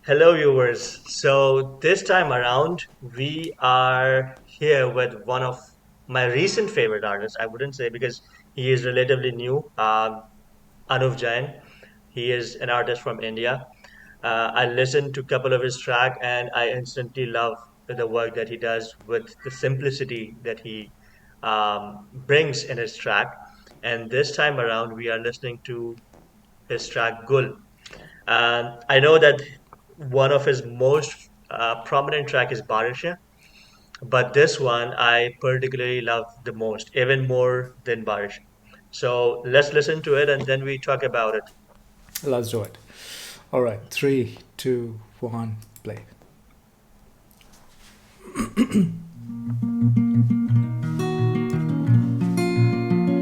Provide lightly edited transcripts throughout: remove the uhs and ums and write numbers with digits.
Hello, viewers. So, this time around, we are here with one of my recent favorite artists. I wouldn't say because he is relatively new, Anuv Jain. He is an artist from India. I listened to a couple of his tracks and I instantly love the work that he does with the simplicity that he brings in his track. And this time around, we are listening to his track GUL. And I know that one of his most prominent track is Barisha, but this one I particularly love the most, even more than Barisha. So let's listen to it and then we talk about it. Let's do it. All right, three, two, one, play.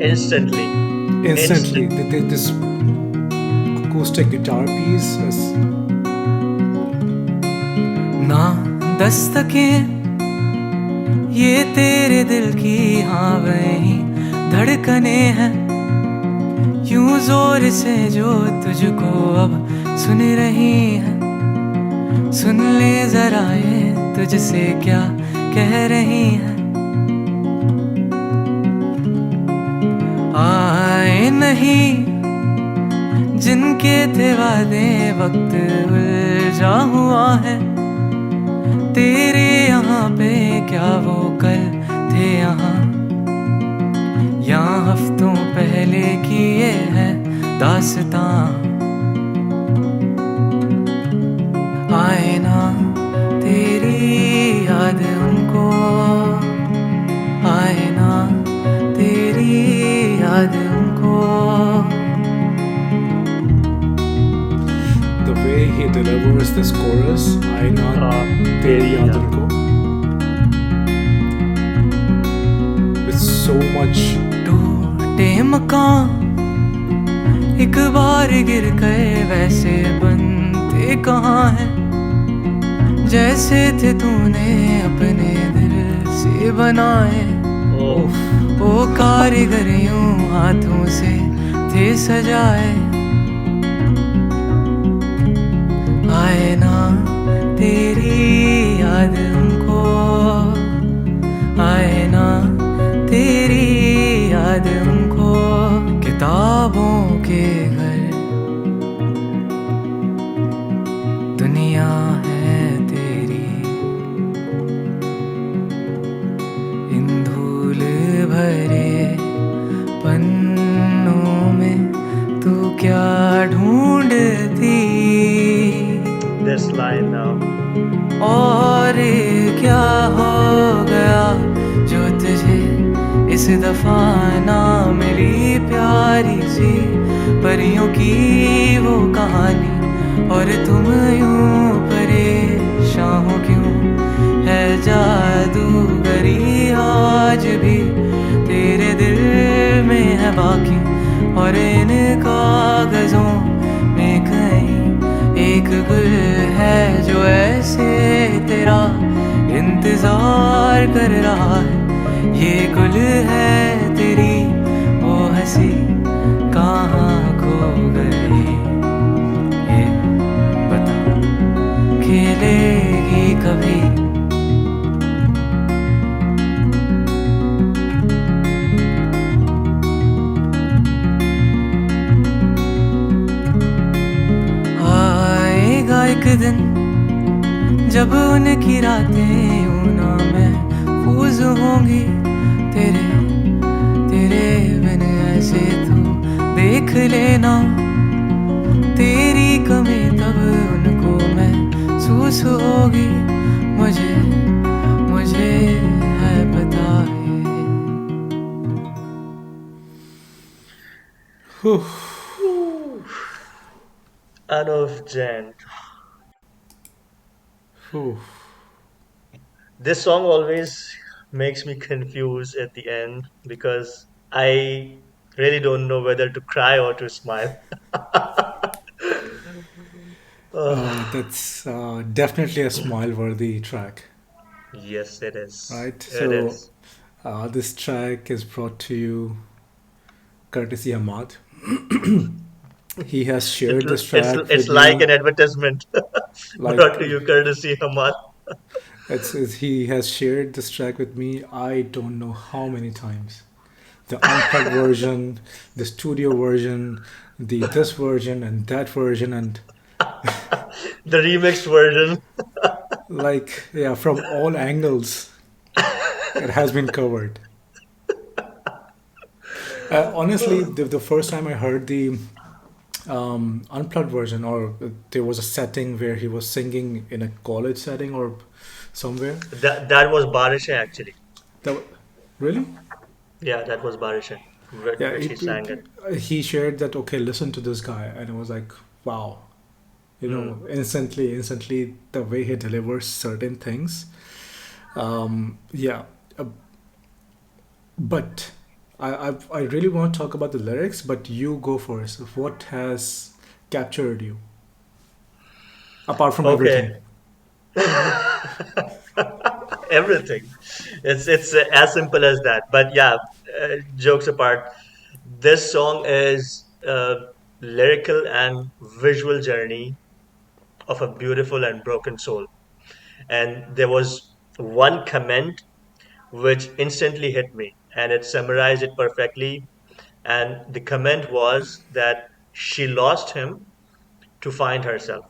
Instantly, Instantly, instantly. this acoustic guitar piece is ना दस्तकें ये तेरे दिल की हाँ वही धड़कने हैं यूं जोर से जो तुझको अब सुन रही हैं सुन ले जरा ये तुझसे क्या कह रही हैं आए नहीं जिनके थे वादे वक्त उलझा हुआ है तेरे यहाँ पे क्या वो कल थे यहाँ हफ्तों पहले की ये है दास्तां आए ना तेरी याद उनको आए ना तेरी याद उनको the way he delivers this chorus. I not Very तेरी याद young. उनको with so much. टूटे मकान एक बार गिर गए वैसे बनते कहाँ हैं जैसे थे तूने अपने दिल से बनाए Oh, वो कारीगर यूं हाथों से थे सजाए आए ना तेरी याद उनको आए ना तेरी याद उनको किताबों के घर दुनिया है तेरी इन धूल भरे पन्नों में तू क्या ढूंढती this line now. और क्या हो गया जो तुझे इस दफा ना मिली प्यारी सी परियों की वो कहानी और तुम यूं परेशान हो क्यों है जादूगरी आज भी तेरे दिल में है बाकी और इन कागजों में कहीं एक गुल है जो ऐसे तेरा इंतजार कर रहा है ये गुल है तेरी वो हंसी कहाँ खो गई ये बता खेलेगी कभी आएगा एक दिन जब उनकी रातें यूं ना महफूज होंगी तेरे तेरे बिन ऐसे तू देख लेना तेरी कमी तब उनको महसूस होगी मुझे मुझे है पता ये Whew. Anuv Jain. Whew. This song always makes me confused at the end because I really don't know whether to cry or to smile. Oh, That's definitely a smile-worthy track, yes, it is. right? It So is. this track is brought to you courtesy Ahmad. He has It, shared this track it's with like me. an advertisement Like brought to you courtesy Hamad. he has shared this track with me. I don't know how many times. The unplugged version, the studio version, the this version and that version, and The remixed version. like yeah, from all angles, it has been covered. Honestly, the first time I heard the unplugged version, or there was a setting where he was singing in a college setting or somewhere. That was Barisha actually. That really, Yeah, that was Barisha, yeah. which he sang it. He shared that. Okay, listen to this guy, and it was like, wow. Hmm. Instantly, the way he delivers certain things. Yeah, uh, but I really want to talk about the lyrics. But you go first. What has captured you apart from Okay, everything? everything. It's as simple as that. But yeah, jokes apart, this song is a lyrical and visual journey of a beautiful and broken soul. And there was one comment which instantly hit me, and it summarized it perfectly. And the comment was that she lost him to find herself.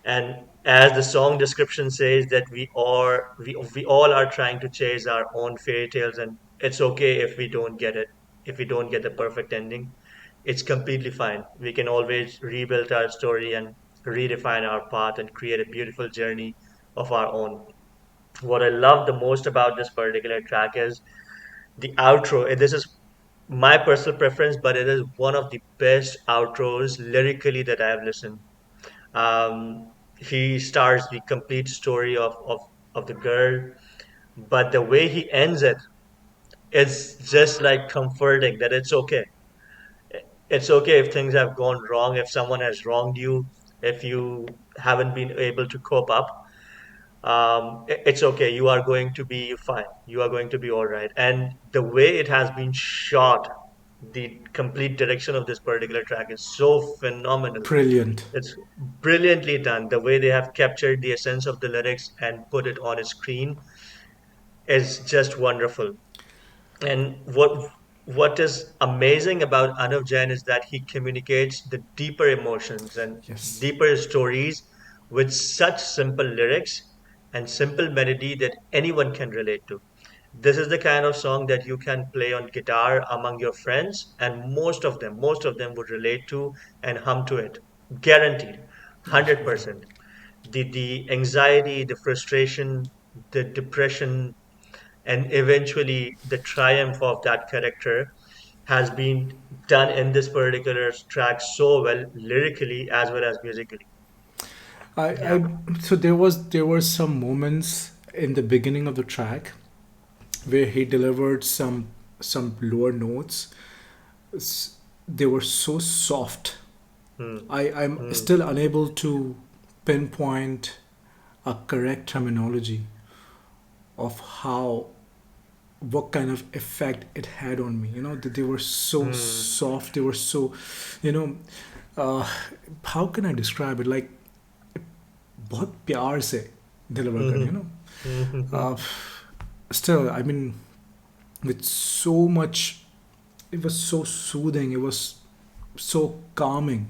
And as the song description says, that we all are trying to chase our own fairy tales, and it's okay if we don't get it, if we don't get the perfect ending. It's completely fine. We can always rebuild our story and redefine our path and create a beautiful journey of our own. What I love the most about this particular track is the outro. This is my personal preference, but it is one of the best outros lyrically that I have listened. He starts the complete story of the girl, but the way he ends it, it's just like comforting that it's okay. It's okay if things have gone wrong, if someone has wronged you, if you haven't been able to cope up. It's okay. You are going to be fine. You are going to be all right. And the way it has been shot, the complete direction of this particular track is so phenomenal. Brilliant. It's brilliantly done. The way they have captured the essence of the lyrics and put it on a screen is just wonderful. And what is amazing about Anuv Jain is that he communicates the deeper emotions and Yes. deeper stories with such simple lyrics and simple melody that anyone can relate to. This is the kind of song that you can play on guitar among your friends, and most of them would relate to and hum to it. Guaranteed, Absolutely. 100%. The anxiety, the frustration, the depression, and eventually the triumph of that character has been done in this particular track so well, lyrically as well as musically. Yeah. I so there were some moments in the beginning of the track where he delivered some lower notes. They were so soft. Hmm. I'm Hmm. still unable to pinpoint a correct terminology of how what kind of effect it had on me. That they were so Hmm. soft. They were so, you know, uh, how can I describe it? Like बहुत प्यार से deliver कर, Hmm. Hmm. uh, still, I mean, with so much, it was so soothing. It was so calming.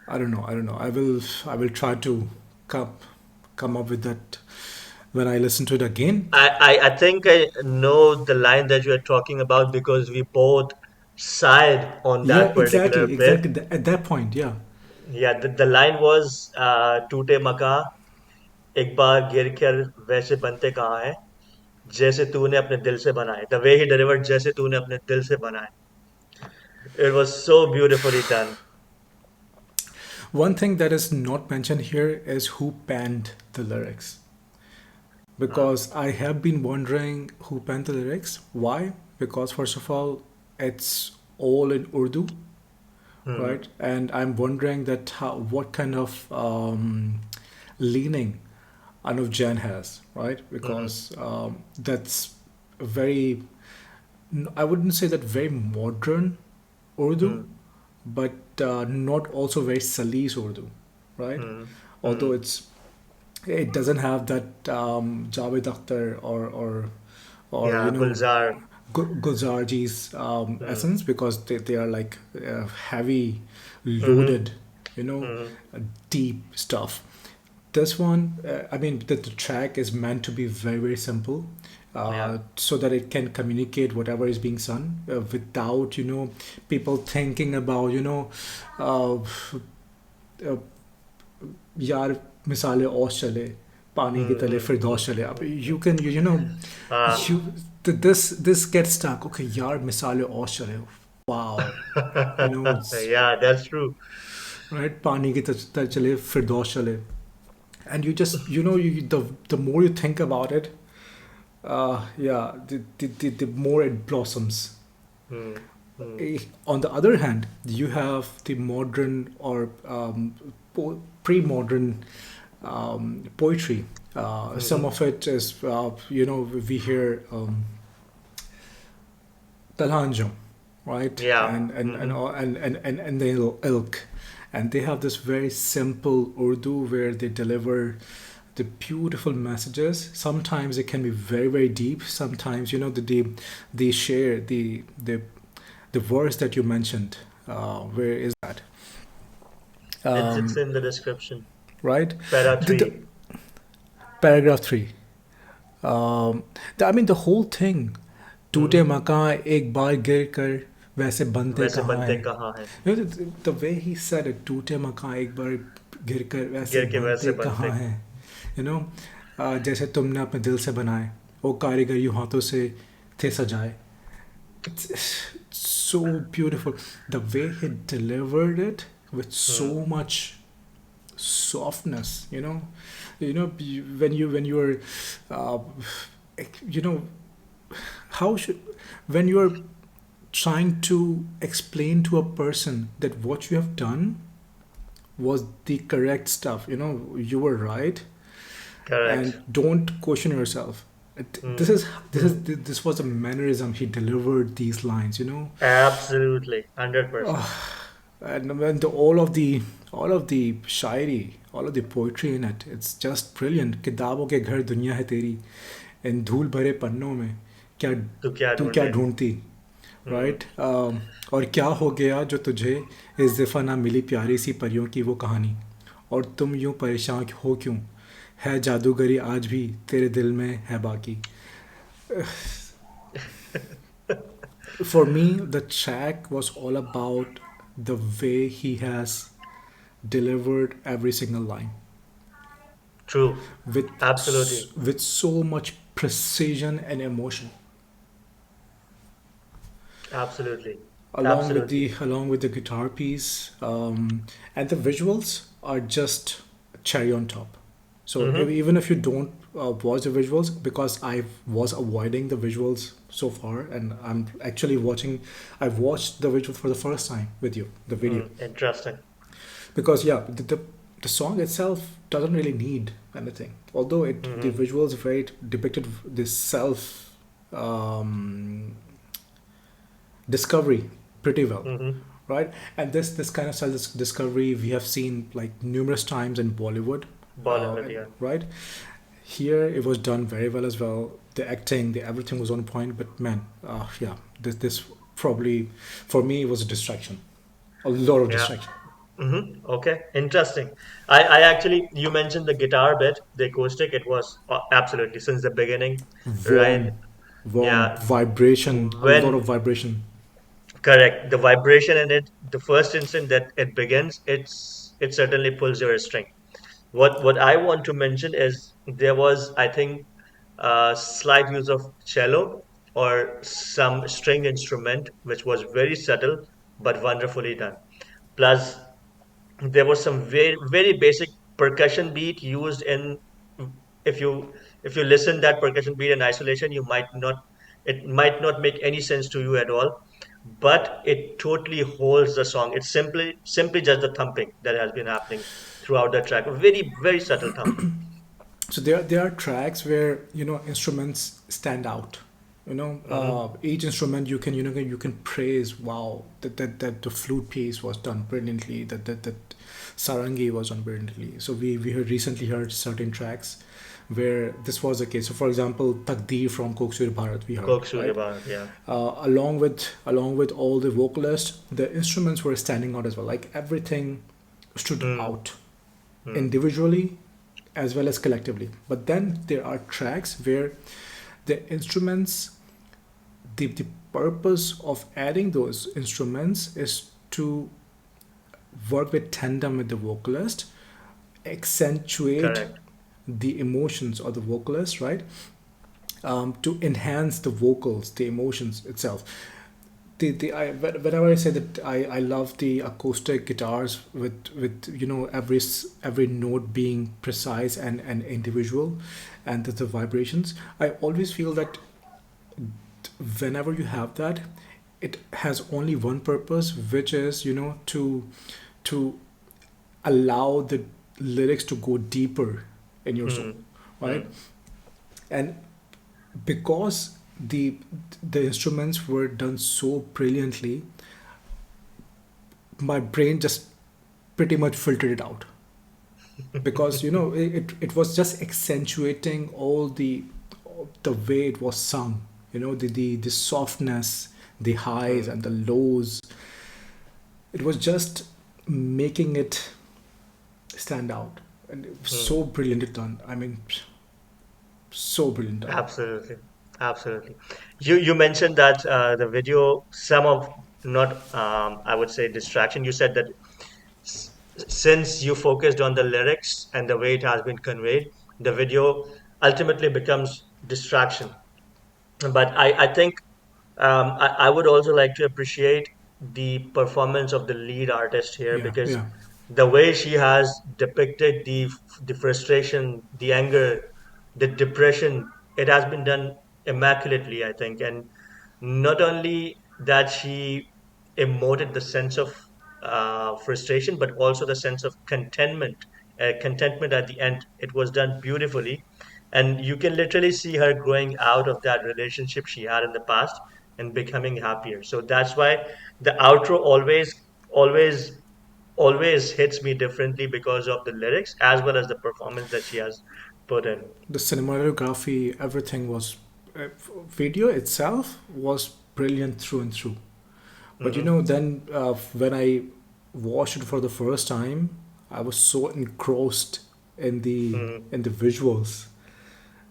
I don't know. I will try to come come up with that when I listen to it again. I think I know the line that you are talking about because we both sighed on Yeah, that particular exactly, bit. exactly. At that point, yeah. Yeah, the line was टूटे मका एक बार गिर कर वैसे बनते कहाँ है जैसे तूने अपने दिल से बनाए. The way he delivered जैसे तूने अपने दिल से बनाए. It was so beautifully done. One thing that is not mentioned here is who penned the lyrics. Uh, Because I have been wondering who penned the lyrics. Why? Because first of all, it's all in Urdu, hmm. right? And I'm wondering that what kind of leaning Anuv Jain has, right? Hmm. Because that's very, I wouldn't say that very modern Urdu, Hmm. but not also very Salis Urdu, right? Mm, Although mm, it doesn't have that Javed Akhtar or yeah, Gulzar. Gulzarji's Mm, essence, because they are like heavy, mm-hmm, loaded, you know, mm, deep stuff. This one, I mean, the track is meant to be very, very simple, yeah. so that it can communicate whatever is being sung without, people thinking about, uh, uh, यार मिसाले औश चले पानी की तले Mm, फिरदौस चले अब you can uh, you this gets stuck. Okay, यार मिसाले औश चले, wow, it's yeah, that's true. right, पानी की तले चले फिरदौस चले, and you just the more you think about it, yeah, the more it blossoms. Mm, mm, On the other hand, you have the modern or pre-modern poetry. Some mm-hmm. of it is, we hear Talhanjam, right? Yeah. And Mm-hmm. and the ilk, and they have this very simple Urdu where they deliver the beautiful messages. Sometimes it can be very, very deep. Sometimes they share the verse that you mentioned. Where is that? It's Um, in the description. right? Para The 3. paragraph three. I mean, the whole thing. टूटे Mm-hmm. मकान एक बार गिर कर वैसे बनते वैसे कहाँ बनते हैं. कहाँ हैं? The way he said it, टूटे मकान एक बार गिर कर वैसे गिर के वैसे बनते बनते. कहाँ हैं. you know जैसे तुमने अपने दिल से बनाए वो कारीगर यूं हाथों से थे सजाए. It's so beautiful, the way he delivered it with so Mm, much softness. When you're uh, you know how should when you're trying to explain to a person that what you have done was the correct stuff, you were right, correct. and don't question yourself. This Mm, is this mm. is this was a mannerism he delivered these lines. Absolutely. 100%. And when all of the Shayari, all of the poetry in it, it's just brilliant. किताबों के घर दुनिया है तेरी, इन धूल भरे पन्नों में क्या तू क्या तू क्या ढूंढे? ढूंढती, Mm, राइट. और क्या हो गया जो तुझे इस दफ़ा ना मिली प्यारी सी परियों की वो कहानी, और तुम यूं परेशान हो क्यों, है जादूगरी आज भी तेरे दिल में है बाकी. For me, the track was all about the way he has delivered every single line true. with Absolutely. with so much precision and emotion, Absolutely. along with Absolutely. the guitar piece, and the visuals are just cherry on top. So Mm-hmm. even if you don't watch the visuals, because I was avoiding the visuals so far, and I'm actually watching. I watched the visual for the first time with you, the video. Mm, interesting. Because yeah, the song itself doesn't really need anything, although the Mm-hmm. visuals very depicted this self discovery pretty well, Mm-hmm. right. And this kind of self discovery we have seen like numerous times in Bollywood, Bollywood, yeah. right. Here it was done very well as well. The acting, the everything was on point, but man, yeah, this probably for me was a distraction, a lot of Yeah. distraction. Mm-hmm. Okay. Interesting. I actually, you mentioned the guitar bit, the acoustic. It was absolutely since the beginning, right? Warm Yeah. vibration, a lot of When vibration. correct, the vibration in it, the first instant that it begins, it certainly pulls your string. What I want to mention is there was, I think, slight use of cello or some string instrument, which was very subtle but wonderfully done. Plus, there was some very basic percussion beat used in. If you listen that percussion beat in isolation, you might not. It might not make any sense to you at all, but it totally holds the song. It's simply just the thumping that has been happening throughout the track. Very subtle thumping. So there are tracks where instruments stand out, Mm-hmm. Each instrument you can, you can praise, wow, that the flute piece was done brilliantly, that sarangi was done brilliantly. So we heard, recently heard certain tracks where this was the case. So for example, Takdeer from Koksur Bharat we heard, Coke right? Suryaban, yeah. Along with all the vocalists, the instruments were standing out as well. Like everything stood Mm, out mm, individually as well as collectively. But then there are tracks where the instruments, the purpose of adding those instruments is to work with tandem with the vocalist, accentuate correct. the emotions of the vocalist, right? To enhance the vocals, the emotions itself. Whenever I say that I love the acoustic guitars with every note being precise and individual, and the vibrations, I always feel that whenever you have that, it has only one purpose, which is to allow the lyrics to go deeper in your soul, Mm, right? mm, And because the instruments were done so brilliantly, my brain just pretty much filtered it out, because it was just accentuating all the way it was sung, the softness, the highs mm, and the lows. It was just making it stand out, and it was so mm. brilliantly done. I mean, so brilliant done. Absolutely, absolutely. You mentioned that the video, some of not I would say distraction. You said that since you focused on the lyrics and the way it has been conveyed, the video ultimately becomes distraction. But I think I would also like to appreciate the performance of the lead artist here Yeah, because yeah. the way she has depicted the frustration, the anger, the depression, it has been done immaculately, I think. And not only that she emoted the sense of frustration, but also the sense of contentment at the end. It was done beautifully, and you can literally see her growing out of that relationship she had in the past and becoming happier. So that's why the outro always, always hits me differently because of the lyrics as well as the performance that she has put in. The cinematography, everything was, video itself was brilliant through and through. But Hmm. then when I watched it for the first time, I was so engrossed in the Hmm. in the visuals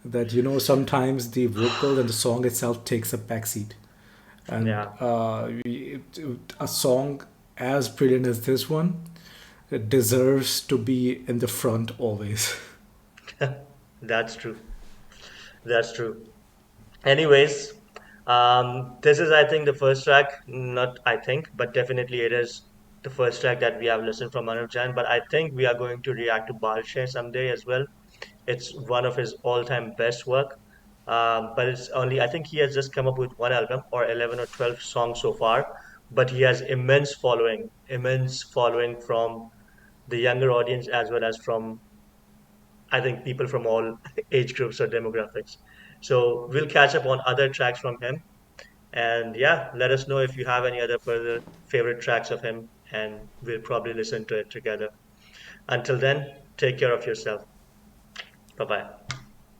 that sometimes the vocal and the song itself takes a backseat. And Yeah, a song as brilliant as this one, it deserves to be in the front always. that's true. That's true. Anyways, this is, I think, the first track. Not, I think, but definitely it is the first track that we have listened from Anuv Jain. But I think we are going to react to Balshe someday as well. It's one of his all-time best work. But it's only, I think he has just come up with one album or 11 or 12 songs so far. But he has immense following from the younger audience as well as from, I think, people from all age groups or demographics. So we'll catch up on other tracks from him. And yeah, let us know if you have any other further favorite tracks of him, and we'll probably listen to it together. Until then, take care of yourself. Bye bye.